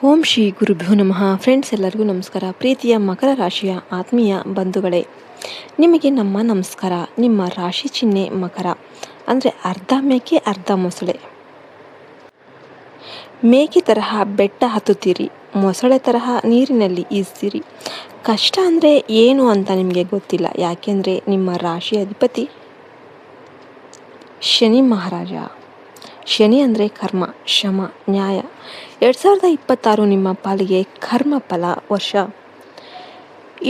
ಓಂ ಶ್ರೀ ಗುರುಭ್ಯೋ ನಮಃ. ಫ್ರೆಂಡ್ಸ್, ಎಲ್ಲರಿಗೂ ನಮಸ್ಕಾರ. ಪ್ರೀತಿಯ ಮಕರ ರಾಶಿಯ ಆತ್ಮೀಯ ಬಂಧುಗಳೇ, ನಿಮಗೆ ನಮ್ಮ ನಮಸ್ಕಾರ. ನಿಮ್ಮ ರಾಶಿ ಚಿಹ್ನೆ ಮಕರ, ಅಂದರೆ ಅರ್ಧ ಮೇಕೆ ಅರ್ಧ ಮೊಸಳೆ. ಮೇಕೆ ತರಹ ಬೆಟ್ಟ ಹತ್ತುತ್ತೀರಿ, ಮೊಸಳೆ ತರಹ ನೀರಿನಲ್ಲಿ ಈಜ್ತೀರಿ. ಕಷ್ಟ ಅಂದರೆ ಏನು ಅಂತ ನಿಮಗೆ ಗೊತ್ತಿಲ್ಲ, ಯಾಕೆಂದರೆ ನಿಮ್ಮ ರಾಶಿ ಅಧಿಪತಿ ಶನಿ ಮಹಾರಾಜ. ಶನಿ ಅಂದರೆ ಕರ್ಮ, ಶ್ರಮ, ನ್ಯಾಯ. 2026 ನಿಮ್ಮ ಪಾಲಿಗೆ ಕರ್ಮ ಫಲ ವರ್ಷ.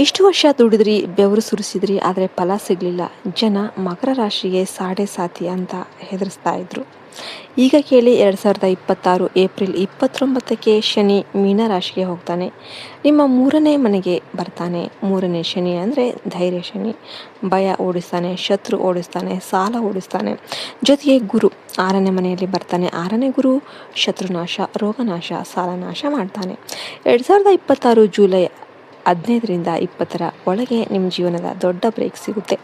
ಇಷ್ಟು ವರ್ಷ ದುಡಿದ್ರಿ, ಬೆವರು ಸುರಿಸಿದ್ರಿ, ಆದರೆ ಫಲ ಸಿಗಲಿಲ್ಲ. ಜನ ಮಕರ ರಾಶಿಗೆ ಸಾಡೆ ಸಾತಿ ಅಂತ ಹೆದರಿಸ್ತಾ ಇದ್ರು. ಈಗ ಕೇಳಿ, 2026 ಏಪ್ರಿಲ್ 29ಕ್ಕೆ ಶನಿ ಮೀನರಾಶಿಗೆ ಹೋಗ್ತಾನೆ. ನಿಮ್ಮ 3ನೇ ಮನೆಗೆ ಬರ್ತಾನೆ. 3ನೇ ಶನಿ ಅಂದರೆ ಧೈರ್ಯ ಶನಿ. ಭಯ ಓಡಿಸ್ತಾನೆ, ಶತ್ರು ಓಡಿಸ್ತಾನೆ, ಸಾಲ ಓಡಿಸ್ತಾನೆ. ಜೊತೆಗೆ ಗುರು 6ನೇ ಮನೆಯಲ್ಲಿ ಬರ್ತಾನೆ. 6ನೇ ಗುರು ಶತ್ರುನಾಶ, ರೋಗನಾಶ, ಸಾಲನಾಶ ಮಾಡ್ತಾನೆ. 2026 ಜೂಲೈ 15ರಿಂದ 20ರ ಒಳಗೆ ನಿಮ್ಮ ಜೀವನದ ದೊಡ್ಡ ಬ್ರೇಕ್ ಸಿಗುತ್ತೆ.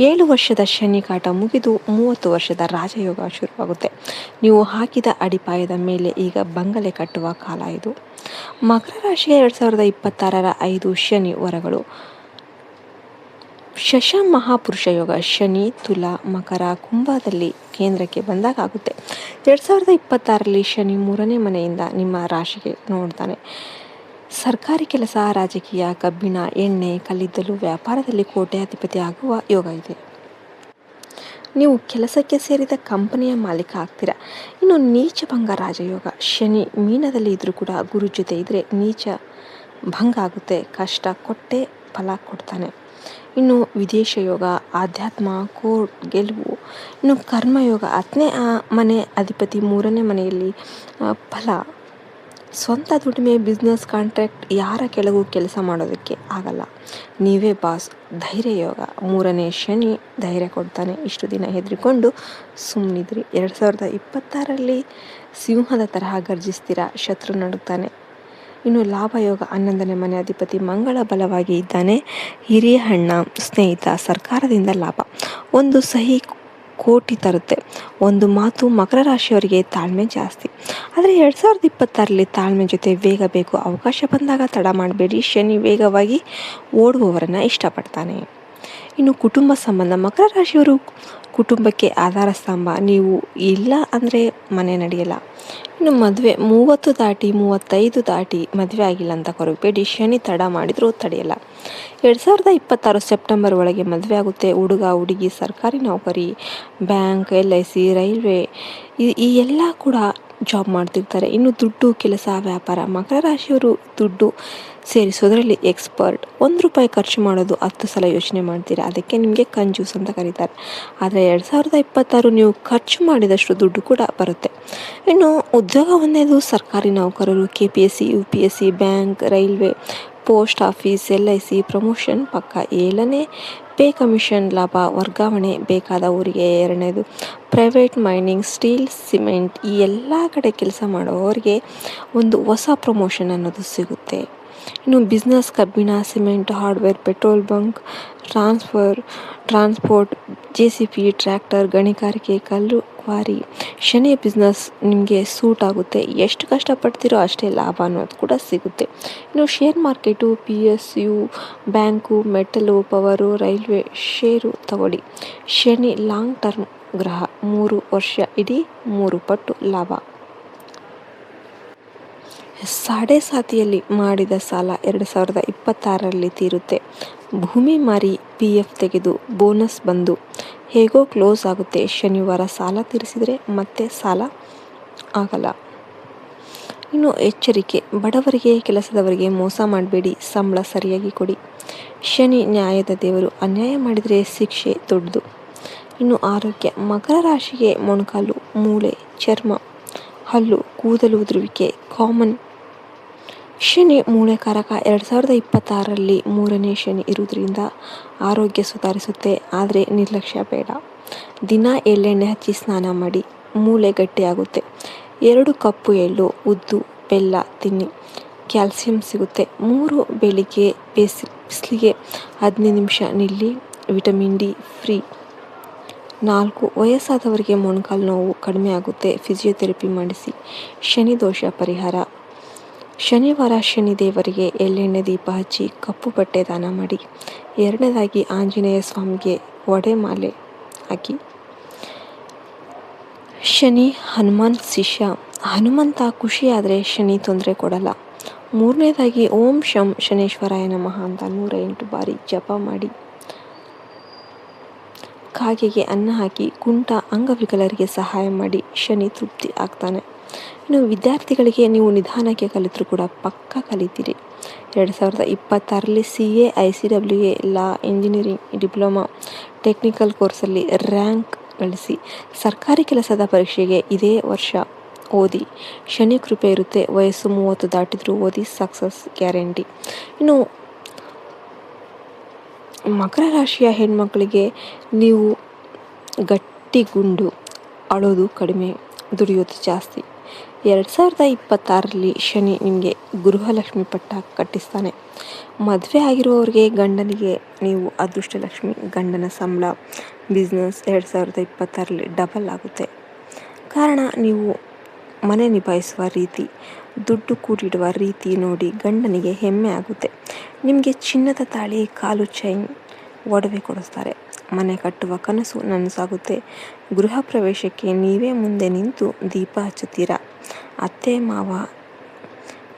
7 ವರ್ಷದ ಶನಿ ಕಾಟ ಮುಗಿದು 30 ವರ್ಷದ ರಾಜಯೋಗ ಶುರುವಾಗುತ್ತೆ. ನೀವು ಹಾಕಿದ ಅಡಿಪಾಯದ ಮೇಲೆ ಈಗ ಬಂಗಲೆ ಕಟ್ಟುವ ಕಾಲ ಇದು. ಮಕರ ರಾಶಿಯ 2026ರ 5 ಶನಿ ವರಗಳು. ಶಶ ಮಹಾಪುರುಷ ಯೋಗ. ಶನಿ ತುಲಾ, ಮಕರ, ಕುಂಭದಲ್ಲಿ ಕೇಂದ್ರಕ್ಕೆ ಬಂದಾಗ ಆಗುತ್ತೆ. 2026ರಲ್ಲಿ ಶನಿ 3ನೇ ಮನೆಯಿಂದ ನಿಮ್ಮ ರಾಶಿಗೆ ನೋಡ್ತಾನೆ. ಸರ್ಕಾರಿ ಕೆಲಸ, ರಾಜಕೀಯ, ಕಬ್ಬಿಣ, ಎಣ್ಣೆ, ಕಲ್ಲಿದ್ದಲು, ವ್ಯಾಪಾರದಲ್ಲಿ ಕೋಟ್ಯಾಧಿಪತಿ ಆಗುವ ಯೋಗ ಇದೆ. ನೀವು ಕೆಲಸಕ್ಕೆ ಸೇರಿದ ಕಂಪನಿಯ ಮಾಲೀಕ ಆಗ್ತೀರಾ. ಇನ್ನು ನೀಚ ಭಂಗ ರಾಜಯೋಗ. ಶನಿ ಮೀನದಲ್ಲಿ ಇದ್ರೂ ಕೂಡ ಗುರು ಜೊತೆ ಇದ್ರೆ ನೀಚ ಭಂಗ ಆಗುತ್ತೆ. ಕಷ್ಟ ಕೊಟ್ಟೆ ಫಲ ಕೊಡ್ತಾನೆ. ಇನ್ನು ವಿದೇಶ ಯೋಗ, ಆಧ್ಯಾತ್ಮ, ಕೋರ್ಟ್ ಗೆಲುವು. ಇನ್ನು ಕರ್ಮಯೋಗ. 10ನೇ ಮನೆ ಅಧಿಪತಿ 3ನೇ ಮನೆಯಲ್ಲಿ ಫಲ, ಸ್ವಂತ ದುಡಿಮೆ, ಬಿಸ್ನೆಸ್, ಕಾಂಟ್ರಾಕ್ಟ್. ಯಾರ ಕೆಳಗೂ ಕೆಲಸ ಮಾಡೋದಕ್ಕೆ ಆಗಲ್ಲ, ನೀವೇ ಬಾಸ್. ಧೈರ್ಯ ಯೋಗ. 3ನೇ ಶನಿ ಧೈರ್ಯ ಕೊಡ್ತಾನೆ. ಇಷ್ಟು ದಿನ ಹೆದರಿಕೊಂಡು ಸುಮ್ಮನಿದ್ರಿ, 2026ರಲ್ಲಿ ಸಿಂಹದ ತರಹ ಗರ್ಜಿಸ್ತೀರ, ಶತ್ರು ನಡುಗ್ತಾನೆ. ಇನ್ನು ಲಾಭ ಯೋಗ. 11ನೇ ಮನೆ ಅಧಿಪತಿ ಮಂಗಳ ಬಲವಾಗಿ ಇದ್ದಾನೆ. ಹಿರಿಯ ಅಣ್ಣ, ಸ್ನೇಹಿತ, ಸರ್ಕಾರದಿಂದ ಲಾಭ. ಒಂದು ಸಹಿ ಕೋಟಿ ತರುತ್ತೆ. ಒಂದು ಮಾತು. ಮಕರ ರಾಶಿಯವರಿಗೆ ತಾಳ್ಮೆ ಜಾಸ್ತಿ. ಆದರೆ 2026ರಲ್ಲಿ ತಾಳ್ಮೆ ಜೊತೆ ವೇಗ ಬೇಕು. ಅವಕಾಶ ಬಂದಾಗ ತಡ ಮಾಡಬೇಡಿ. ಶನಿ ವೇಗವಾಗಿ ಓಡುವವರನ್ನು ಇಷ್ಟಪಡ್ತಾನೆ. ಇನ್ನು ಕುಟುಂಬ ಸಂಬಂಧ. ಮಕರ ರಾಶಿಯವರು ಕುಟುಂಬಕ್ಕೆ ಆಧಾರ ಸ್ತಂಭ. ನೀವು ಇಲ್ಲ ಅಂದರೆ ಮನೆ ನಡೆಯಲ್ಲ. ಇನ್ನು ಮದುವೆ 30 ದಾಟಿ 35 ದಾಟಿ ಮದುವೆ ಆಗಿಲ್ಲ ಅಂತ ಕೊರಗಬೇಡಿ. ಶನಿ ತಡ ಮಾಡಿದರೂ ತಡೆಯಲ್ಲ. 2026 ಸೆಪ್ಟೆಂಬರ್ ಒಳಗೆ ಮದುವೆ ಆಗುತ್ತೆ. ಹುಡುಗ ಹುಡುಗಿ ಸರ್ಕಾರಿ ನೌಕರಿ, ಬ್ಯಾಂಕ್, LIC, ರೈಲ್ವೆ ಈ ಎಲ್ಲ ಕೂಡ ಜಾಬ್ ಮಾಡ್ತಿರ್ತಾರೆ. ಇನ್ನು ದುಡ್ಡು, ಕೆಲಸ, ವ್ಯಾಪಾರ. ಮಕರ ರಾಶಿಯವರು ದುಡ್ಡು ಸೇರಿಸೋದ್ರಲ್ಲಿ ಎಕ್ಸ್ಪರ್ಟ್. ₹1 ಖರ್ಚು ಮಾಡೋದು 10 ಸಲ ಯೋಚನೆ ಮಾಡ್ತೀರಾ. ಅದಕ್ಕೆ ನಿಮಗೆ ಕಂಜೂಸ್ ಅಂತ ಕರೀತಾರೆ. ಆದರೆ 2026 ನೀವು ಖರ್ಚು ಮಾಡಿದಷ್ಟು ದುಡ್ಡು ಕೂಡ ಬರುತ್ತೆ. ಇನ್ನು ಉದ್ಯೋಗ ಒಂದೇದು. ಸರ್ಕಾರಿ ನೌಕರರು, KPSC, UPSC, bank, railway, post office, LIC, promotion ಪಕ್ಕ. 7ನೇ ಪೇ ಕಮಿಷನ್, ಲಾಭ, ವರ್ಗಾವಣೆ ಬೇಕಾದ ಊರಿಗೆ. 2ನೇದು ಪ್ರೈವೇಟ್, ಮೈನಿಂಗ್, ಸ್ಟೀಲ್, ಸಿಮೆಂಟ್ ಈ ಎಲ್ಲ ಕಡೆ ಕೆಲಸ ಮಾಡುವವರಿಗೆ ಒಂದು ಹೊಸ ಪ್ರಮೋಷನ್ ಅನ್ನೋದು ಸಿಗುತ್ತೆ. ಇನ್ನು ಬಿಸ್ನೆಸ್, ಕಬ್ಬಿಣ, cement, hardware, petrol bunk, transport, JCB, tractor, ಗಣಿಗಾರಿಕೆ, ಕಲ್ಲು ಕ್ವಾರಿ. ಶನಿಯ ಬಿಸ್ನೆಸ್ ನಿಮಗೆ ಸೂಟ್ ಆಗುತ್ತೆ. ಎಷ್ಟು ಕಷ್ಟಪಡ್ತೀರೋ ಅಷ್ಟೇ ಲಾಭ ಅನ್ನೋದು ಕೂಡ ಸಿಗುತ್ತೆ. ಇನ್ನು share market, PSU, bank, metal, power, railway share ತಗೊಳ್ಳಿ. ಶನಿ ಲಾಂಗ್ ಟರ್ಮ್ ಗ್ರಹ. 3 ವರ್ಷ ಇಡೀ 3 ಪಟ್ಟು ಲಾಭ. ಸಾಡೆ ಸಾತಿಯಲ್ಲಿ ಮಾಡಿದ ಸಾಲ 2026ರಲ್ಲಿ ತೀರುತ್ತೆ. ಭೂಮಿ ಮಾರಿ PF ತೆಗೆದು ಬೋನಸ್ ಬಂದು ಹೇಗೋ ಕ್ಲೋಸ್ ಆಗುತ್ತೆ. ಶನಿವಾರ ಸಾಲ ತೀರಿಸಿದರೆ ಮತ್ತೆ ಸಾಲ ಆಗಲ್ಲ. ಇನ್ನು ಎಚ್ಚರಿಕೆ. ಬಡವರಿಗೆ, ಕೆಲಸದವರಿಗೆ ಮೋಸ ಮಾಡಬೇಡಿ. ಸಂಬಳ ಸರಿಯಾಗಿ ಕೊಡಿ. ಶನಿ ನ್ಯಾಯದ ದೇವರು. ಅನ್ಯಾಯ ಮಾಡಿದರೆ ಶಿಕ್ಷೆ ದೊಡ್ಡದು. ಇನ್ನು ಆರೋಗ್ಯ. ಮಕರ ರಾಶಿಗೆ ಮೊಣಕಾಲು, ಮೂಳೆ, ಚರ್ಮ, ಹಲ್ಲು, ಕೂದಲು ಉದುರುವಿಕೆ ಕಾಮನ್. ಶನಿ ಮೂಳೆಕಾರಕ. 2026ರಲ್ಲಿ 3ನೇ ಶನಿ ಇರುವುದರಿಂದ ಆರೋಗ್ಯ ಸುಧಾರಿಸುತ್ತೆ. ಆದರೆ ನಿರ್ಲಕ್ಷ್ಯ ಬೇಡ. ದಿನ ಎಳ್ಳೆಣ್ಣೆ ಹಚ್ಚಿ ಸ್ನಾನ ಮಾಡಿ. ಮೂಳೆ ಗಟ್ಟಿಯಾಗುತ್ತೆ. 2 ಕಪ್ಪು ಎಳ್ಳು, ಉದ್ದು, ಬೆಲ್ಲ ತಿನ್ನಿ. ಕ್ಯಾಲ್ಸಿಯಂ ಸಿಗುತ್ತೆ. 3 ಬೆಳಿಗ್ಗೆ ಬಿಸಿಲಿಗೆ 15 ನಿಮಿಷ ನಿಲ್ಲಿ. Vitamin D free. 4 ವಯಸ್ಸಾದವರಿಗೆ ಮೊಣಕಾಲು ನೋವು ಕಡಿಮೆ ಆಗುತ್ತೆ. ಫಿಸಿಯೋಥೆರಪಿ ಮಾಡಿಸಿ. ಶನಿ ದೋಷ ಪರಿಹಾರ. ಶನಿವಾರ ಶನಿ ದೇವರಿಗೆ ಎಳ್ಳೆಣ್ಣೆ ದೀಪ ಹಚ್ಚಿ ಕಪ್ಪು ಬಟ್ಟೆ ದಾನ ಮಾಡಿ. ಎರಡನೇದಾಗಿ ಆಂಜನೇಯ ಸ್ವಾಮಿಗೆ ಒಡೆ ಮಾಲೆ ಹಾಕಿ. ಶನಿ ಹನುಮಾನ್ ಶಿಷ್ಯ. ಹನುಮಂತ ಖುಷಿಯಾದರೆ ಶನಿ ತೊಂದರೆ ಕೊಡಲ್ಲ. ಮೂರನೇದಾಗಿ ಓಂ ಶಂ ಶನೇಶ್ವರಾಯ ನಮಃ ಅಂತ 108 ಬಾರಿ ಜಪ ಮಾಡಿ. ಕಾಗೆಗೆ ಅನ್ನ ಹಾಕಿ ಕುಂಟ ಅಂಗವಿಕಲರಿಗೆ ಸಹಾಯ ಮಾಡಿ. ಶನಿ ತೃಪ್ತಿ ಆಗ್ತಾನೆ. ಇನ್ನು ವಿದ್ಯಾರ್ಥಿಗಳಿಗೆ ನೀವು ನಿಧಾನಕ್ಕೆ ಕಲಿತರೂ ಕೂಡ ಪಕ್ಕಾ ಕಲಿತೀರಿ. 2026ರಲ್ಲಿ CA ICWA ಲಾ ಇಂಜಿನಿಯರಿಂಗ್ ಡಿಪ್ಲೊಮಾ ಟೆಕ್ನಿಕಲ್ ಕೋರ್ಸಲ್ಲಿ ರ್ಯಾಂಕ್ ಗಳಿಸಿ ಸರ್ಕಾರಿ ಕೆಲಸದ ಪರೀಕ್ಷೆಗೆ ಇದೇ ವರ್ಷ ಓದಿ. ಶನಿ ಕೃಪೆ ಇರುತ್ತೆ. ವಯಸ್ಸು 30 ದಾಟಿದ್ರೂ ಓದಿ, ಸಕ್ಸಸ್ ಗ್ಯಾರಂಟಿ. ಇನ್ನು ಮಕರ ರಾಶಿಯ ಹೆಣ್ಮಕ್ಳಿಗೆ ನೀವು ಗಟ್ಟಿಗುಂಡು, ಅಳೋದು ಕಡಿಮೆ, ದುಡಿಯೋದು ಜಾಸ್ತಿ. 2026ರಲ್ಲಿ ಶನಿ ನಿಮಗೆ ಗೃಹಲಕ್ಷ್ಮಿ ಪಟ್ಟ ಕಟ್ಟಿಸ್ತಾನೆ. ಮದುವೆ ಆಗಿರುವವರಿಗೆ ಗಂಡನಿಗೆ ನೀವು ಅದೃಷ್ಟಲಕ್ಷ್ಮಿ. ಗಂಡನ ಸಂಬಳ, ಬಿಸ್ನೆಸ್ 2026ರಲ್ಲಿ ಡಬಲ್ ಆಗುತ್ತೆ. ಕಾರಣ ನೀವು ಮನೆ ನಿಭಾಯಿಸುವ ರೀತಿ, ದುಡ್ಡು ಕೂಡಿಡುವ ರೀತಿ ನೋಡಿ ಗಂಡನಿಗೆ ಹೆಮ್ಮೆ ಆಗುತ್ತೆ. ನಿಮಗೆ ಚಿನ್ನದ ತಾಳಿ, ಕಾಲು ಚೈನ್, ಒಡವೆ ಕೊಡಿಸ್ತಾರೆ. ಮನೆ ಕಟ್ಟುವ ಕನಸು ನನಸಾಗುತ್ತೆ. ಗೃಹ ಪ್ರವೇಶಕ್ಕೆ ನೀವೇ ಮುಂದೆ ನಿಂತು ದೀಪ ಹಚ್ಚುತ್ತೀರಾ. ಅತ್ತೆ ಮಾವ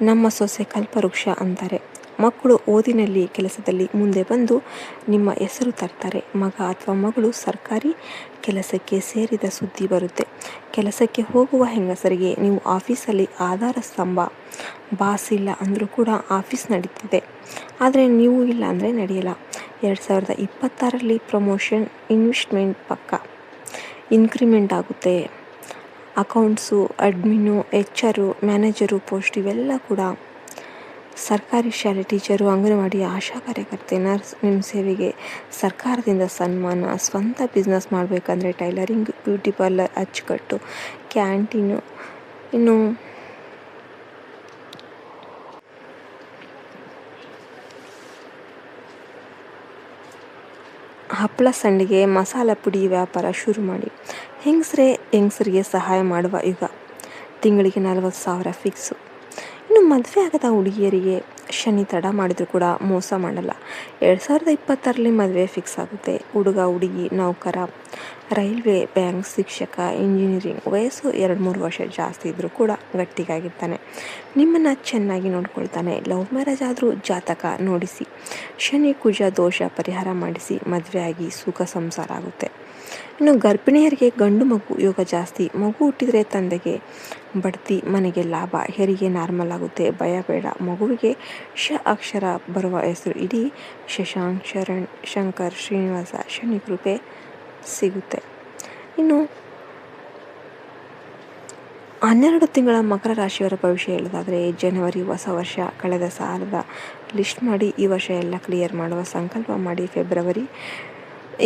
ನಮ್ಮ ಸೊಸೆ ಕಲ್ಪವೃಕ್ಷ ಅಂತಾರೆ. ಮಕ್ಕಳು ಓದಿನಲ್ಲಿ, ಕೆಲಸದಲ್ಲಿ ಮುಂದೆ ಬಂದು ನಿಮ್ಮ ಹೆಸರು ತರ್ತಾರೆ. ಮಗ ಅಥವಾ ಮಗಳು ಸರ್ಕಾರಿ ಕೆಲಸಕ್ಕೆ ಸೇರಿದ ಸುದ್ದಿ ಬರುತ್ತೆ. ಕೆಲಸಕ್ಕೆ ಹೋಗುವ ಹೆಂಗಸರಿಗೆ ನೀವು ಆಫೀಸಲ್ಲಿ ಆಧಾರ ಸ್ತಂಭ. ಬಾಸ್ ಇಲ್ಲ ಅಂದರೂ ಕೂಡ ಆಫೀಸ್ ನಡೀತಿದೆ, ಆದರೆ ನೀವು ಇಲ್ಲ ಅಂದರೆ ನಡೆಯಲ್ಲ. 2026ರಲ್ಲಿ ಪ್ರಮೋಷನ್, ಇನ್ವೆಸ್ಟ್ಮೆಂಟ್ ಪಕ್ಕ, ಇನ್ಕ್ರಿಮೆಂಟ್ ಆಗುತ್ತೆ. ಅಕೌಂಟ್ಸು, ಅಡ್ಮಿನ್ನು, HR, ಮ್ಯಾನೇಜರು ಪೋಸ್ಟ್ ಇವೆಲ್ಲ ಕೂಡ. ಸರ್ಕಾರಿ ಶಾಲೆ ಟೀಚರು, ಅಂಗನವಾಡಿ ಆಶಾ ಕಾರ್ಯಕರ್ತೆ, ನರ್ಸ್ ನಿಮ್ಮ ಸೇವೆಗೆ ಸರ್ಕಾರದಿಂದ ಸನ್ಮಾನ. ಸ್ವಂತ ಬಿಸ್ನೆಸ್ ಮಾಡಬೇಕಂದ್ರೆ ಟೈಲರಿಂಗ್, ಬ್ಯೂಟಿ ಪಾರ್ಲರ್, ಅಚ್ಚುಕಟ್ಟು, ಕ್ಯಾಂಟೀನು, ಇನ್ನು ಹಪ್ಪಳ, ಸಂಡಿಗೆ, ಮಸಾಲ ಪುಡಿ ವ್ಯಾಪಾರ ಶುರು ಮಾಡಿ. ಹೆಂಗಸರಿಗೆ ಸಹಾಯ ಮಾಡುವ ಯುಗ. ತಿಂಗಳಿಗೆ 40,000 ಫಿಕ್ಸು. ಇನ್ನು ಮದುವೆ ಆಗದ ಹುಡುಗಿಯರಿಗೆ ಶನಿ ತಡ ಮಾಡಿದರೂ ಕೂಡ ಮೋಸ ಮಾಡಲ್ಲ. 2026ರಲ್ಲಿ ಮದುವೆ ಫಿಕ್ಸ್ ಆಗುತ್ತೆ. ಹುಡುಗ ಹುಡುಗಿ ನೌಕರ, ರೈಲ್ವೆ, ಬ್ಯಾಂಕ್, ಶಿಕ್ಷಕ, ಇಂಜಿನಿಯರಿಂಗ್. ವಯಸ್ಸು 2-3 ವರ್ಷ ಜಾಸ್ತಿ ಇದ್ದರೂ ಕೂಡ ಗಟ್ಟಿಗಾಗಿರ್ತಾನೆ. ನಿಮ್ಮನ್ನು ಚೆನ್ನಾಗಿ ನೋಡ್ಕೊಳ್ತಾನೆ. ಲವ್ ಮ್ಯಾರೇಜ್ ಆದರೂ ಜಾತಕ ನೋಡಿಸಿ, ಶನಿ ಕುಜ ದೋಷ ಪರಿಹಾರ ಮಾಡಿಸಿ ಮದುವೆ ಆಗಿ ಸುಖ ಸಂಸಾರ ಆಗುತ್ತೆ. ಇನ್ನು ಗರ್ಭಿಣಿಯರಿಗೆ ಗಂಡು ಮಗು ಯೋಗ ಜಾಸ್ತಿ. ಮಗು ಹುಟ್ಟಿದರೆ ತಂದೆಗೆ ಬಡ್ತಿ, ಮನೆಗೆ ಲಾಭ. ಹೆರಿಗೆ ನಾರ್ಮಲ್ ಆಗುತ್ತೆ, ಭಯ ಬೇಡ. ಮಗುವಿಗೆ ಅಕ್ಷರ ಬರುವ ಹೆಸರು ಇಡಿ. ಶಶಾಂಕ್, ಶರಣ್, ಶಂಕರ್, ಶ್ರೀನಿವಾಸ. ಶನಿ ಕೃಪೆ ಸಿಗುತ್ತೆ. ಇನ್ನು 12 ತಿಂಗಳ ಮಕರ ರಾಶಿಯವರ ಭವಿಷ್ಯ ಹೇಳೋದಾದರೆ, ಜನವರಿ ಹೊಸ ವರ್ಷ, ಕಳೆದ ಸಾಲದ ಲಿಸ್ಟ್ ಮಾಡಿ ಈ ವರ್ಷ ಎಲ್ಲ ಕ್ಲಿಯರ್ ಮಾಡುವ ಸಂಕಲ್ಪ ಮಾಡಿ. ಫೆಬ್ರವರಿ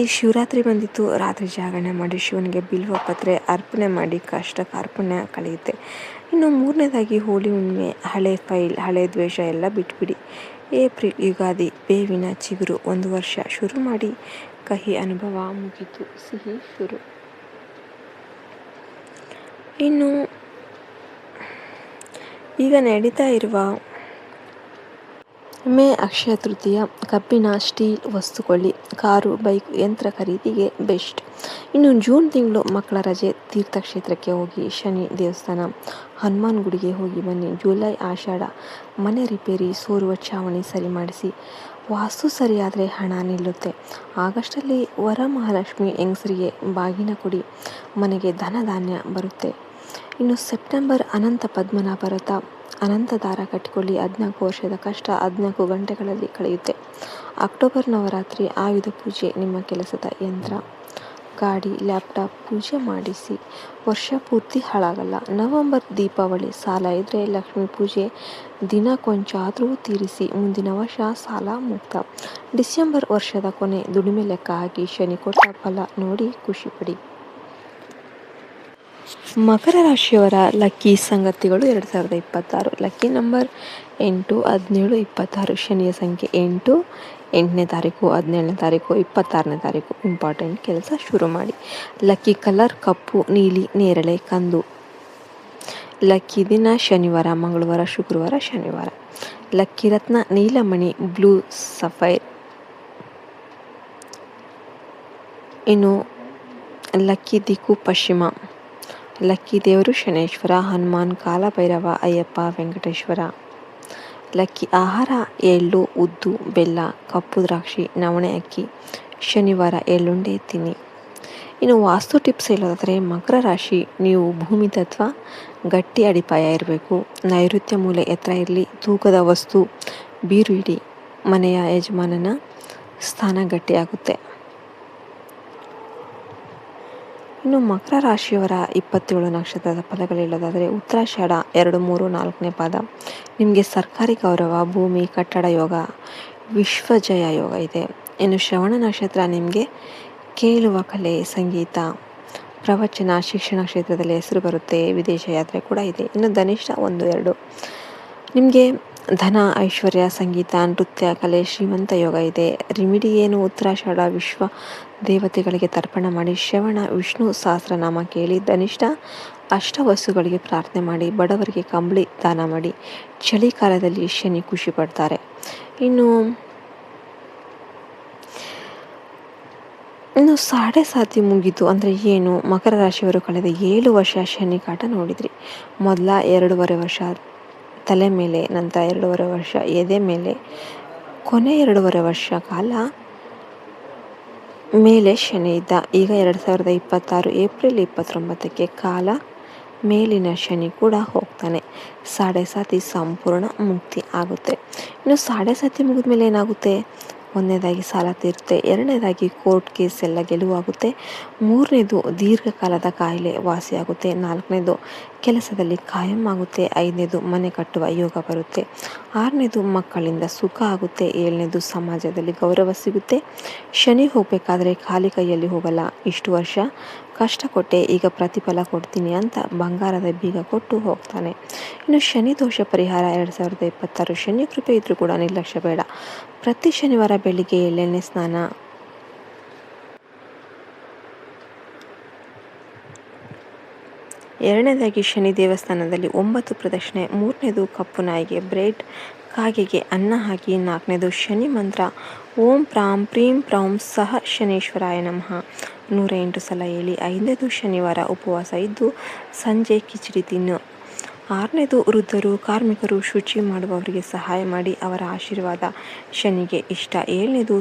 ಈ ಶಿವರಾತ್ರಿ ಬಂದಿತ್ತು, ರಾತ್ರಿ ಜಾಗರಣೆ ಮಾಡಿ ಶಿವನಿಗೆ ಬಿಲ್ವ ಪತ್ರೆ ಅರ್ಪಣೆ ಮಾಡಿ ಕಷ್ಟ ಕಾರ್ಪಣ್ಯ ಕಳೆಯುತ್ತೆ. ಇನ್ನು 3ನೇದಾಗಿ ಹೋಳಿ ಹುಣ್ಣಿಮೆ. ಹಳೆ ಫೈಲ್, ಹಳೆ ದ್ವೇಷ ಎಲ್ಲ ಬಿಟ್ಬಿಡಿ. ಏಪ್ರಿಲ್ ಯುಗಾದಿ, ಬೇವಿನ ಚಿಗುರು. 1 ವರ್ಷ ಶುರು ಮಾಡಿ, ಕಹಿ ಅನುಭವ ಮುಗಿತು, ಸಿಹಿ ಶುರು. ಇನ್ನು ಈಗ ನಡೀತಾ ಇರುವ ಮೇ ಅಕ್ಷಯ ತೃತೀಯ. ಕಬ್ಬಿಣ, ಸ್ಟೀಲ್ ವಸ್ತುಕೊಳ್ಳಿ. ಕಾರು, ಬೈಕ್, ಯಂತ್ರ ಖರೀದಿಗೆ ಬೆಸ್ಟ್. ಇನ್ನು ಜೂನ್ ತಿಂಗಳು ಮಕ್ಕಳ ರಜೆ. ತೀರ್ಥಕ್ಷೇತ್ರಕ್ಕೆ ಹೋಗಿ, ಶನಿ ದೇವಸ್ಥಾನ, ಹನುಮಾನ್ ಗುಡಿಗೆ ಹೋಗಿ ಬನ್ನಿ. ಜುಲೈ ಆಷಾಢ. ಮನೆ ರಿಪೇರಿ, ಸೋರುವ ಚಾವಣಿ ಸರಿ ಮಾಡಿಸಿ. ವಾಸ್ತು ಸರಿಯಾದರೆ ಹಣ ನಿಲ್ಲುತ್ತೆ. ಆಗಸ್ಟಲ್ಲಿ ವರಮಹಾಲಕ್ಷ್ಮಿ ಹೆಂಗಸರಿಗೆ ಬಾಗಿನ ಕೊಡಿ, ಮನೆಗೆ ಧನ ಧಾನ್ಯ ಬರುತ್ತೆ. ಇನ್ನು ಸೆಪ್ಟೆಂಬರ್ ಅನಂತ ಪದ್ಮನಾಭ ವ್ರತ. ಅನಂತ ದಾರ ಕಟ್ಟಿಕೊಳ್ಳಿ. 14 ವರ್ಷದ ಕಷ್ಟ 14 ಗಂಟೆಗಳಲ್ಲಿ ಕಳೆಯುತ್ತೆ. ಅಕ್ಟೋಬರ್ ನವರಾತ್ರಿ. ಆಯುಧ ಪೂಜೆ. ನಿಮ್ಮ ಕೆಲಸದ ಯಂತ್ರ, ಗಾಡಿ, ಲ್ಯಾಪ್ಟಾಪ್ ಪೂಜೆ ಮಾಡಿಸಿ. ವರ್ಷ ಪೂರ್ತಿ ಹಾಳಾಗಲ್ಲ. ನವಂಬರ್ ದೀಪಾವಳಿ. ಸಾಲ ಇದ್ದರೆ ಲಕ್ಷ್ಮೀ ಪೂಜೆ ದಿನ ಕೊಂಚಾದರೂ ತೀರಿಸಿ. ಮುಂದಿನ ವರ್ಷ ಸಾಲ ಮುಕ್ತ. ಡಿಸೆಂಬರ್ ವರ್ಷದ ಕೊನೆ. ದುಡಿಮೆ ಲೆಕ್ಕ ಹಾಕಿ ಶನಿ ಕೊಟ್ಟ ಫಲ ನೋಡಿ ಖುಷಿಪಡಿ. ಮಕರ ರಾಶಿಯವರ ಲಕ್ಕಿ ಸಂಗತಿಗಳು 2026. Lucky number 8, 17, 26. ಶನಿಯ ಸಂಖ್ಯೆ 8, 8ನೇ ತಾರೀಕು, 17ನೇ ತಾರೀಕು, 26ನೇ ತಾರೀಕು. ಇಂಪಾರ್ಟೆಂಟ್ ಕೆಲಸ ಶುರು ಮಾಡಿ. ಲಕ್ಕಿ ಕಲರ್ ಕಪ್ಪು, ನೀಲಿ, ನೇರಳೆ, ಕಂದು. ಲಕ್ಕಿ ದಿನ ಶನಿವಾರ, ಮಂಗಳವಾರ, ಶುಕ್ರವಾರ, ಶನಿವಾರ. ಲಕ್ಕಿ ರತ್ನ ನೀಲಮಣಿ, ಬ್ಲೂ ಸಫೈರ್. ಇನ್ನು ಲಕ್ಕಿ ದಿಕ್ಕು ಪಶ್ಚಿಮ. ಲಕ್ಕಿ ದೇವರು ಶನೇಶ್ವರ, ಹನುಮಾನ್, ಕಾಲಭೈರವ, ಅಯ್ಯಪ್ಪ, ವೆಂಕಟೇಶ್ವರ. ಲಕ್ಕಿ ಆಹಾರ ಎಳ್ಳು, ಉದ್ದು, ಬೆಲ್ಲ, ಕಪ್ಪು ದ್ರಾಕ್ಷಿ, ನವಣೆ ಅಕ್ಕಿ. ಶನಿವಾರ ಎಳ್ಳುಂಡೆ ತಿನ್ನಿ. ಇನ್ನು ವಾಸ್ತು ಟಿಪ್ಸ್ ಹೇಳೋದಾದರೆ ಮಕರ ರಾಶಿ, ನೀವು ಭೂಮಿ ತತ್ವ, ಗಟ್ಟಿ ಅಡಿಪಾಯ ಇರಬೇಕು, ನೈಋತ್ಯ ಮೂಲೆ ಎತ್ತರ ಇರಲಿ, ತೂಕದ ವಸ್ತು ಬೀರು ಇಡಿ, ಮನೆಯ ಯಜಮಾನನ ಸ್ಥಾನ ಗಟ್ಟಿಯಾಗುತ್ತೆ. ಇನ್ನು ಮಕರ ರಾಶಿಯವರ 27 ನಕ್ಷತ್ರದ ಫಲಗಳು ಹೇಳೋದಾದರೆ ಉತ್ತರಾಷಾಢ 2, 3, 4ನೇ ಪಾದ. ನಿಮಗೆ ಸರ್ಕಾರಿ ಗೌರವ, ಭೂಮಿ, ಕಟ್ಟಡ ಯೋಗ, ವಿಶ್ವಜಯ ಯೋಗ ಇದೆ. ಇನ್ನು ಶ್ರವಣ ನಕ್ಷತ್ರ ನಿಮಗೆ ಕೇಳುವ ಕಲೆ, ಸಂಗೀತ, ಪ್ರವಚನ, ಶಿಕ್ಷಣ ಕ್ಷೇತ್ರದಲ್ಲಿ ಹೆಸರು ಬರುತ್ತೆ, ವಿದೇಶ ಯಾತ್ರೆ ಕೂಡ ಇದೆ. ಇನ್ನು ಧನಿಷ್ಠ 1, 2 ನಿಮಗೆ ಧನ, ಐಶ್ವರ್ಯ, ಸಂಗೀತ, ನೃತ್ಯ, ಕಲೆ, ಶ್ರೀಮಂತ ಯೋಗ ಇದೆ. ರಿಮಿಡಿ ಏನು? ಉತ್ತರಾಷಾಢ ವಿಶ್ವ ದೇವತೆಗಳಿಗೆ ತರ್ಪಣ ಮಾಡಿ, ಶ್ರವಣ ವಿಷ್ಣು ಸಹಸ್ರನಾಮ ಕೇಳಿ, ಧನಿಷ್ಠ ಅಷ್ಟವಸ್ತುಗಳಿಗೆ ಪ್ರಾರ್ಥನೆ ಮಾಡಿ, ಬಡವರಿಗೆ ಕಂಬಳಿ ದಾನ ಮಾಡಿ. ಚಳಿಗಾಲದಲ್ಲಿ ಶನಿ ಖುಷಿ ಪಡ್ತಾರೆ. ಇನ್ನು ಸಾಡೆ ಮುಗಿತು ಅಂದರೆ ಏನು? ಮಕರ ರಾಶಿಯವರು ಕಳೆದ 7 ವರ್ಷ ಶನಿ ಕಾಟ ನೋಡಿದ್ರಿ. ಮೊದಲ 2.5 ವರ್ಷ ತಲೆ ಮೇಲೆ, ನಂತರ 2.5 ವರ್ಷ ಎದೆ ಮೇಲೆ, ಕೊನೆ 2.5 ವರ್ಷ ಕಾಲ ಮೇಲೆ ಶನಿ ಇದ್ದ. ಈಗ 2026 ಏಪ್ರಿಲ್ 29ಕ್ಕೆ ಕಾಲ ಮೇಲಿನ ಶನಿ ಕೂಡ ಹೋಗ್ತಾನೆ. ಸಾಡೆ ಸಂಪೂರ್ಣ ಮುಕ್ತಿ ಆಗುತ್ತೆ. ಇನ್ನು ಸಾಡೆ ಮುಗಿದ ಮೇಲೆ ಏನಾಗುತ್ತೆ? 1ನೇದಾಗಿ ಸಾಲ ತೀರುತ್ತೆ, 2ನೇದಾಗಿ ಕೋರ್ಟ್ ಕೇಸ್ ಎಲ್ಲ ಗೆಲುವಾಗುತ್ತೆ, 3ನೇದು ದೀರ್ಘಕಾಲದ ಕಾಯಿಲೆ ವಾಸಿಯಾಗುತ್ತೆ, 4ನೇದು ಕೆಲಸದಲ್ಲಿ ಕಾಯಂ ಆಗುತ್ತೆ, 5ನೇದು ಮನೆ ಕಟ್ಟುವ ಯೋಗ ಬರುತ್ತೆ, 6ನೇದು ಮಕ್ಕಳಿಂದ ಸುಖ ಆಗುತ್ತೆ, 7ನೇದು ಸಮಾಜದಲ್ಲಿ ಗೌರವ ಸಿಗುತ್ತೆ. ಶನಿ ಹೋಗಬೇಕಾದ್ರೆ ಖಾಲಿ ಕೈಯಲ್ಲಿ ಹೋಗಲ್ಲ. ಇಷ್ಟು ವರ್ಷ ಕಷ್ಟ ಕೊಟ್ಟೆ, ಈಗ ಪ್ರತಿಫಲ ಕೊಡ್ತೀನಿ ಅಂತ ಬಂಗಾರದ ಬೀಗ ಕೊಟ್ಟು ಹೋಗ್ತಾನೆ. ಇನ್ನು ಶನಿ ದೋಷ ಪರಿಹಾರ 2026 ಶನಿ ಕೃಪೆ ಇದ್ರೂ ಕೂಡ ನಿರ್ಲಕ್ಷ್ಯ ಬೇಡ. ಪ್ರತಿ ಶನಿವಾರ ಬೆಳಿಗ್ಗೆ ಎಳ್ಳೆಣ್ಣೆ ಸ್ನಾನ, ಎರಡನೇದಾಗಿ ಶನಿ ದೇವಸ್ಥಾನದಲ್ಲಿ 9 ಪ್ರದಕ್ಷಿಣೆ, 3ನೇದು ಕಪ್ಪು ನಾಯಿಗೆ ಬ್ರೆಡ್, ಕಾಗೆಗೆ ಅನ್ನ ಹಾಕಿ, 4ನೇದು ಶನಿ ಮಂತ್ರ ಓಂ ಪ್ರಾಂ ಪ್ರೀಂ ಪ್ರೌಂ ಸಹ ಶನೇಶ್ವರಾಯ ನಮಃ 108 ಸಲ ಹೇಳಿ. 5ನೇದು ಶನಿವಾರ ಉಪವಾಸ ಇದ್ದು ಸಂಜೆ ಕಿಚಡಿ ತಿನ್ನು. 6ನೇದು ವೃದ್ಧರು, ಕಾರ್ಮಿಕರು, ಶುಚಿ ಮಾಡುವವರಿಗೆ ಸಹಾಯ ಮಾಡಿ, ಅವರ ಆಶೀರ್ವಾದ ಶನಿಗೆ ಇಷ್ಟ. 7ನೇದು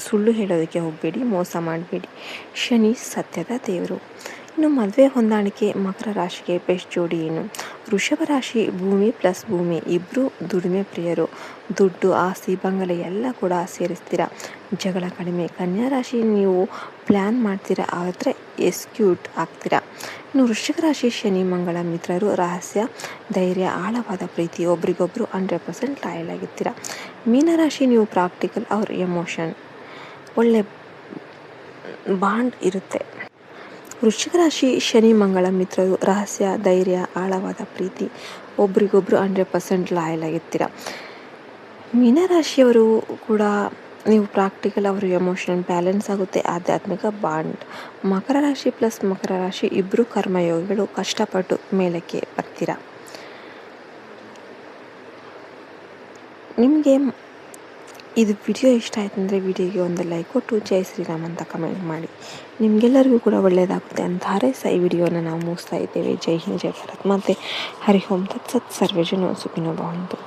ಸುಳ್ಳು ಹೇಳೋದಕ್ಕೆ ಹೋಗಬೇಡಿ, ಮೋಸ ಮಾಡಬೇಡಿ, ಶನಿ ಸತ್ಯದ ದೇವರು. ಇನ್ನು ಮದುವೆ ಹೊಂದಾಣಿಕೆ ಮಕರ ರಾಶಿಗೆ ಬೆಸ್ಟ್ ಜೋಡಿ ಏನು? ವೃಷಭ ರಾಶಿ, ಭೂಮಿ ಪ್ಲಸ್ ಭೂಮಿ, ಇಬ್ಬರು ದುಡಿಮೆ ಪ್ರಿಯರು, ದುಡ್ಡು, ಆಸ್ತಿ, ಬಂಗಲೆ ಎಲ್ಲ ಕೂಡ ಸೇರಿಸ್ತೀರ, ಜಗಳ ಕಡಿಮೆ. ಕನ್ಯಾ ರಾಶಿ, ನೀವು ಪ್ಲ್ಯಾನ್ ಮಾಡ್ತೀರಾ ಆದರೆ ಎಕ್ಸಿಕ್ಯೂಟ್ ಆಗ್ತೀರಾ. ಇನ್ನು ವೃಶ್ಚಿಕ ರಾಶಿ, ಶನಿ ಮಂಗಳ ಮಿತ್ರರು, ರಹಸ್ಯ, ಧೈರ್ಯ, ಆಳವಾದ ಪ್ರೀತಿ, ಒಬ್ರಿಗೊಬ್ರು 100% ಲಾಯಲ್ ಆಗಿರ್ತೀರ. ಮೀನರಾಶಿ, ನೀವು ಪ್ರಾಕ್ಟಿಕಲ್ ಅವ್ರ ಎಮೋಷನ್, ಒಳ್ಳೆ ಬಾಂಡ್ ಇರುತ್ತೆ. ವೃಶ್ಚಿಕ ರಾಶಿ, ಶನಿ ಮಂಗಳ ಮಿತ್ರರು, ರಹಸ್ಯ, ಧೈರ್ಯ, ಆಳವಾದ ಪ್ರೀತಿ, ಒಬ್ರಿಗೊಬ್ರು 100% ಲಾಯಲ್ ಆಗಿರ್ತೀರ. ಮೀನರಾಶಿಯವರು ಕೂಡ ನೀವು ಪ್ರಾಕ್ಟಿಕಲ್, ಅವರು ಎಮೋಷನಲ್, ಬ್ಯಾಲೆನ್ಸ್ ಆಗುತ್ತೆ, ಆಧ್ಯಾತ್ಮಿಕ ಬಾಂಡ್. ಮಕರ ರಾಶಿ ಪ್ಲಸ್ ಮಕರ ರಾಶಿ ಇಬ್ಬರು ಕರ್ಮಯೋಗಿಗಳು, ಕಷ್ಟಪಟ್ಟು ಮೇಲಕ್ಕೆ ಬರ್ತೀರ. ನಿಮಗೆ ಇದು ವಿಡಿಯೋ ಇಷ್ಟ ಆಯ್ತು ಅಂದರೆ ವಿಡಿಯೋಗೆ ಒಂದು ಲೈಕ್ ಕೊಟ್ಟು ಜೈ ಶ್ರೀರಾಮ್ ಅಂತ ಕಮೆಂಟ್ ಮಾಡಿ. ನಿಮಗೆಲ್ಲರಿಗೂ ಕೂಡ ಒಳ್ಳೆಯದಾಗುತ್ತೆ ಅಂತ ಹಾರೈಸ ಈ ವಿಡಿಯೋನ ನಾವು ಮುಗಿಸ್ತಾ ಇದ್ದೇವೆ. ಜೈ ಹಿಂದ್, ಜೈ ಭಾರತ್ ಮಾತೆ. ಹರಿ ಓಂ ತತ್ಸತ್. ಸರ್ವೇ ಜನ ಸುಖಿನೋ ಭವಂತು.